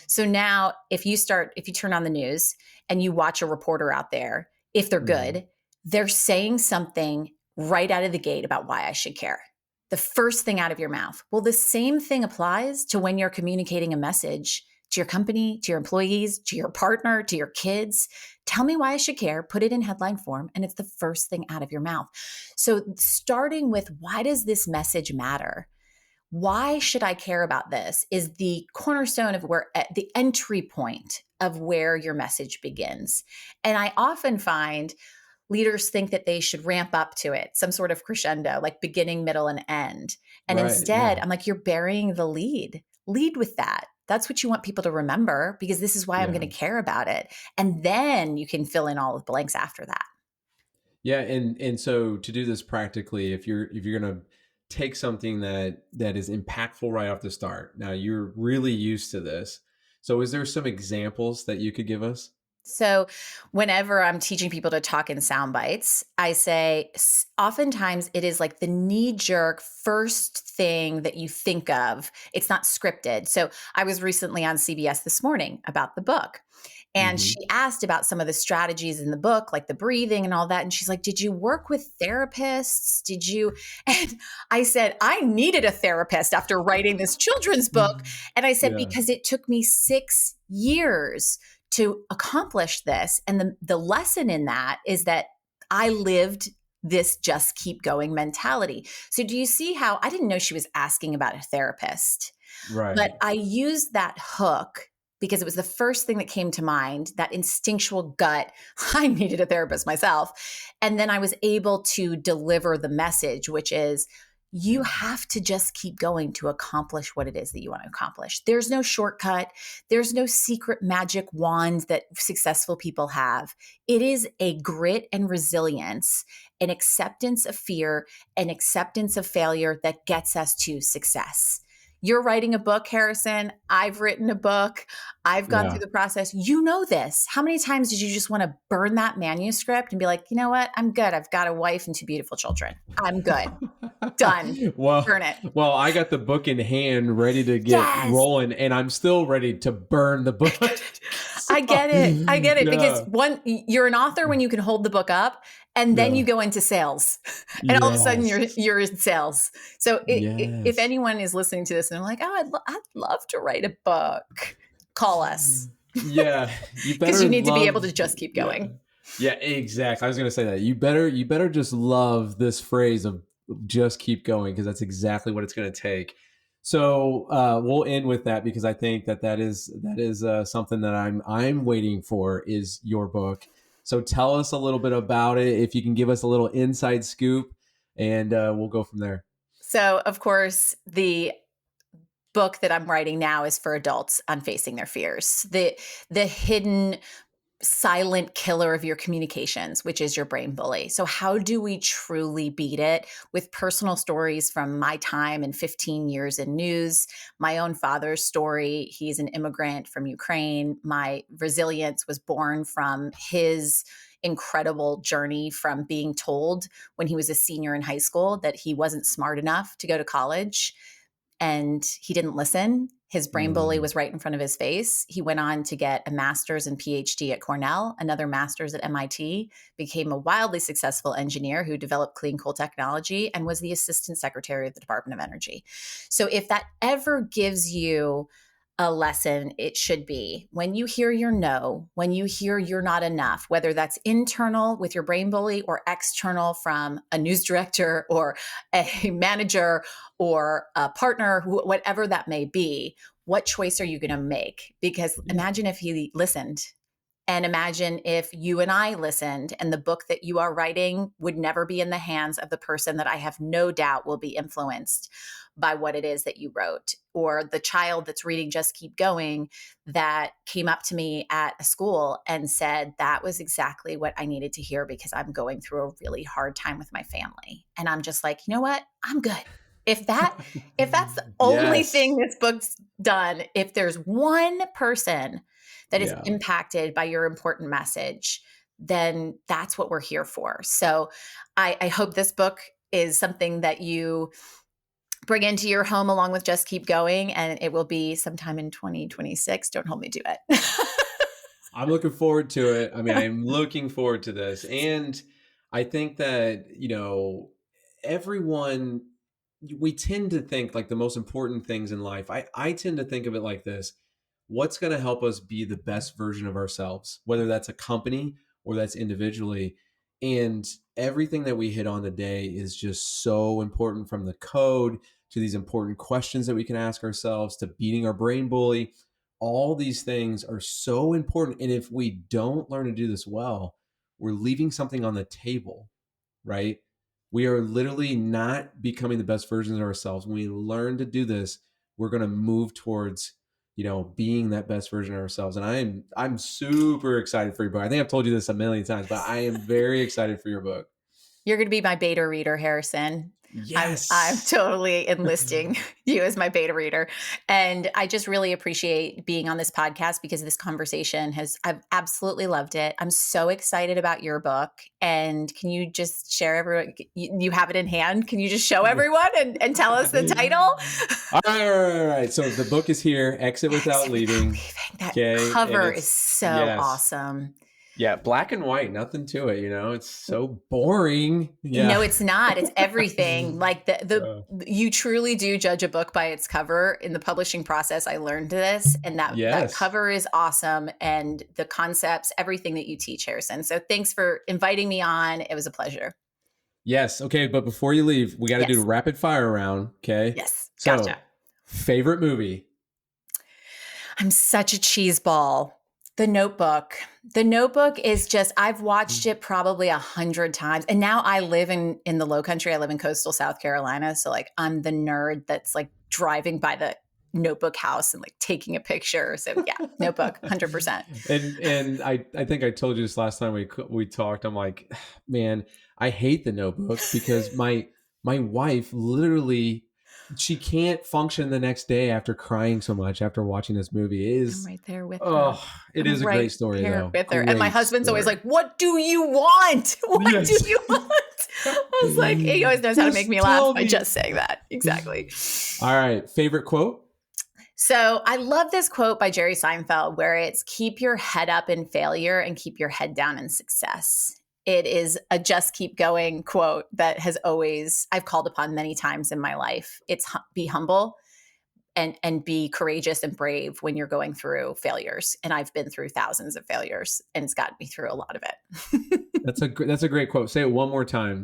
So now if you turn on the news and you watch a reporter out there, if they're Mhm. good, they're saying something right out of the gate about why I should care. The first thing out of your mouth. Well, the same thing applies to when you're communicating a message to your company, to your employees, to your partner, to your kids. Tell me why I should care, put it in headline form, and it's the first thing out of your mouth. So, starting with why does this message matter? Why should I care about this is the cornerstone of where the entry point of where your message begins. And I often find leaders think that they should ramp up to it, some sort of crescendo, like beginning, middle, and end. And Right. instead, Yeah. I'm like, you're burying the lead. Lead with that. That's what you want people to remember because this is why I'm Yeah. going to care about it. And then you can fill in all the blanks after that. Yeah, and so to do this practically, if you're gonna take something that is impactful right off the start. Now you're really used to this. So is there some examples that you could give us? So, whenever I'm teaching people to talk in sound bites, I say oftentimes it is like the knee jerk first thing that you think of. It's not scripted. So, I was recently on CBS this morning about the book. And she Hmm. asked about some of the strategies in the book, like the breathing and all that. And she's like, did you work with therapists? Did you? And I said, I needed a therapist after writing this children's book. And I said, Yeah. because it took me 6 years to accomplish this. And the lesson in that is that I lived this just keep going mentality. So, do you see how I didn't know she was asking about a therapist? But Right. I used that hook because it was the first thing that came to mind, that instinctual gut. I needed a therapist myself. And then I was able to deliver the message, which is you have to just keep going to accomplish what it is that you want to accomplish. There's no shortcut. There's no secret magic wand that successful people have. It is a grit and resilience, an acceptance of fear, an acceptance of failure that gets us to success. You're writing a book, Harrison. I've written a book. I've gone through Yeah. the process. You know this. How many times did you just want to burn that manuscript and be like, you know what? I'm good. I've got a wife and two beautiful children. I'm good. Done. Well, Burn it. well, I got the book in hand, ready to get Yes. rolling, and I'm still ready to burn the book. So, I get it. I get it because yeah. you're an author when you can hold the book up and then Yeah. you go into sales and all of a sudden Yes. you're in sales. So if Yes. anyone is listening to this and they're like, oh, I'd love to write a book, call us Yeah, you because you better need to be able love. to just keep Yeah, going. yeah, exactly. I was gonna say that. You better just love this phrase of just keep going because that's exactly what it's gonna take. So we'll end with that because I think that is something that I'm waiting for is your book. So tell us a little bit about it. If you can give us a little inside scoop, and we'll go from there. So, of course, the book that I'm writing now is for adults on facing their fears. The hidden silent killer of your communications, which is your brain bully. So, how do we truly beat it? With personal stories from my time and 15 years in news, my own father's story. He's an immigrant from Ukraine. My resilience was born from his incredible journey from being told when he was a senior in high school that he wasn't smart enough to go to college and he didn't listen. His brain bully Mm, was right in front of his face. He went on to get a master's and PhD at Cornell, another master's at MIT, became a wildly successful engineer who developed clean coal technology and was the assistant secretary of the Department of Energy. So if that ever gives you a lesson, it should be when you hear your no, when you hear you're not enough, whether that's internal with your brain bully or external from a news director or a manager or a partner, whatever that may be, what choice are you going to make? Because yeah. imagine if he listened. And imagine if you and I listened and the book that you are writing would never be in the hands of the person that I have no doubt will be influenced by what it is that you wrote, or the child that's reading Just Keep Going that came up to me at a school and said, that was exactly what I needed to hear because I'm going through a really hard time with my family. And I'm just like, you know what? I'm good. If that's the only thing Yes. this book's done, if there's one person that is Yeah. impacted by your important message, then that's what we're here for. So I hope this book is something that you bring into your home along with Just Keep Going, and it will be sometime in 2026. Don't hold me to it. I'm looking forward to it. I mean, I'm looking forward to this. And I think that, everyone, we tend to think like the most important things in life. I tend to think of it like this: what's going to help us be the best version of ourselves, whether that's a company or that's individually. And everything that we hit on today is just so important, from the code to these important questions that we can ask ourselves to beating our brain bully. All these things are so important. And if we don't learn to do this well, we're leaving something on the table, right? We are literally not becoming the best versions of ourselves. When we learn to do this, we're going to move towards, being that best version of ourselves. And I'm super excited for your book. I think I've told you this a million times, but I am very excited for your book. You're going to be my beta reader, Harrison. I'm Yes. totally enlisting you as my beta reader. And I just really appreciate being on this podcast because this conversation I've absolutely loved it. I'm so excited about your book. And can you just share everyone, you have it in hand. Can you just show everyone and tell us the title? All right. So the book is here, Exit Without Leaving. That Okay. cover is so awesome. Yeah, black and white, nothing to it, it's so boring. Yeah. No, it's not. It's everything. Like you truly do judge a book by its cover. In the publishing process, I learned this, and that cover is awesome, and the concepts, everything that you teach, Harrison. So thanks for inviting me on. It was a pleasure. Yes. Okay, but before you leave, we got to do the rapid fire round. Okay. Yes. So, gotcha. Favorite movie? I'm such a cheese ball. The Notebook. The Notebook is just, I've watched it probably 100 times. And now I live in the Low Country. I live in coastal South Carolina. So like I'm the nerd that's like driving by the Notebook house and like taking a picture. So yeah, Notebook, 100%. And I think I told you this last time we talked. I'm like, man, I hate The Notebook because my wife literally, she can't function the next day after crying so much after watching this movie. I'm right there with her. It is a great story though. With her. And my husband's always like, "What do you want? What do you want?" I was like, he always knows how to make me laugh by just saying that. Exactly. All right. Favorite quote? So I love this quote by Jerry Seinfeld where it's keep your head up in failure and keep your head down in success. It is a just keep going quote that I've called upon many times in my life. It's be humble and be courageous and brave when you're going through failures. And I've been through thousands of failures and it's gotten me through a lot of it. That's a great quote. Say it one more time.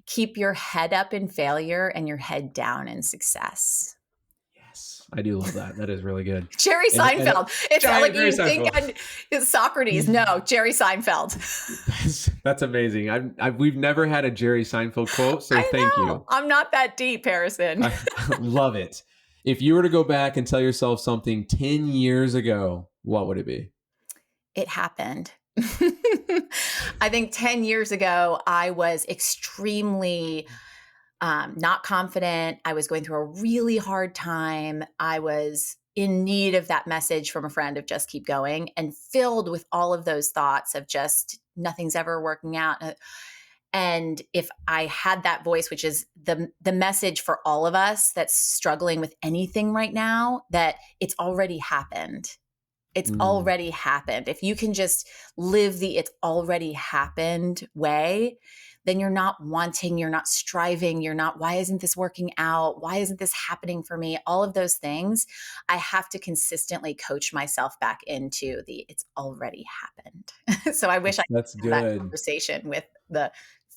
Keep your head up in failure and your head down in success. I do love that. That is really good. Jerry Seinfeld. It's not like you think it's Socrates. No, Jerry Seinfeld. That's amazing. We've never had a Jerry Seinfeld quote, so thank you. I'm not that deep, Harrison. I love it. If you were to go back and tell yourself something 10 years ago, what would it be? It happened. I think 10 years ago, I was extremely not confident. I was going through a really hard time. I was in need of that message from a friend of just keep going and filled with all of those thoughts of just nothing's ever working out. And if I had that voice, which is the message for all of us that's struggling with anything right now, that it's already happened. It's already happened. If you can just live the it's already happened way, then you're not wanting, you're not striving, you're not, why isn't this working out? Why isn't this happening for me? All of those things, I have to consistently coach myself back into the it's already happened. So I wish I could have that conversation with the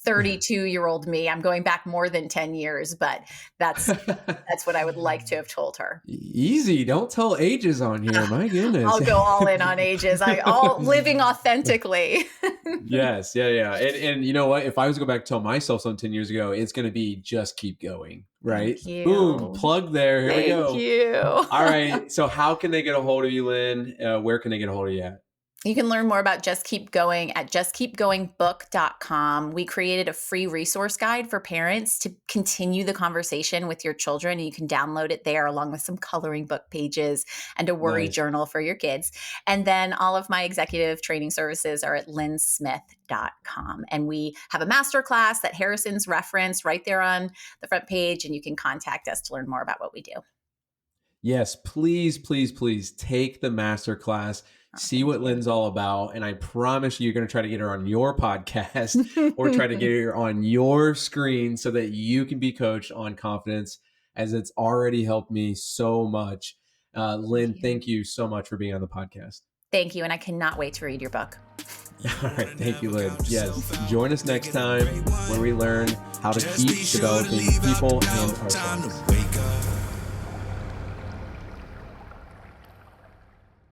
32-year-old me. I'm going back more than 10 years, but that's what I would like to have told her. Easy. Don't tell ages on here. My goodness. I'll go all in on ages. Living authentically. Yes. Yeah. And you know what? If I was to go back and tell myself something 10 years ago, it's going to be just keep going. Right? Thank you. Boom. Plug there. Here we go. Thank you. All right. So how can they get a hold of you, Lynn? Where can they get a hold of you at? You can learn more about Just Keep Going at justkeepgoingbook.com. We created a free resource guide for parents to continue the conversation with your children. You can download it there along with some coloring book pages and a worry journal for your kids. And then all of my executive training services are at lynnsmith.com. And we have a masterclass that Harrison's referenced right there on the front page, and you can contact us to learn more about what we do. Yes, please take the masterclass. see thank what Lynn's all about. And I promise you're going to try to get her on your podcast or try to get her on your screen so that you can be coached on confidence, as it's already helped me so much. Lynn, thank you so much for being on the podcast. Thank you. And I cannot wait to read your book. All right. Thank you, Lynn. Yes. Join us next time where we learn how to keep developing people and ourselves.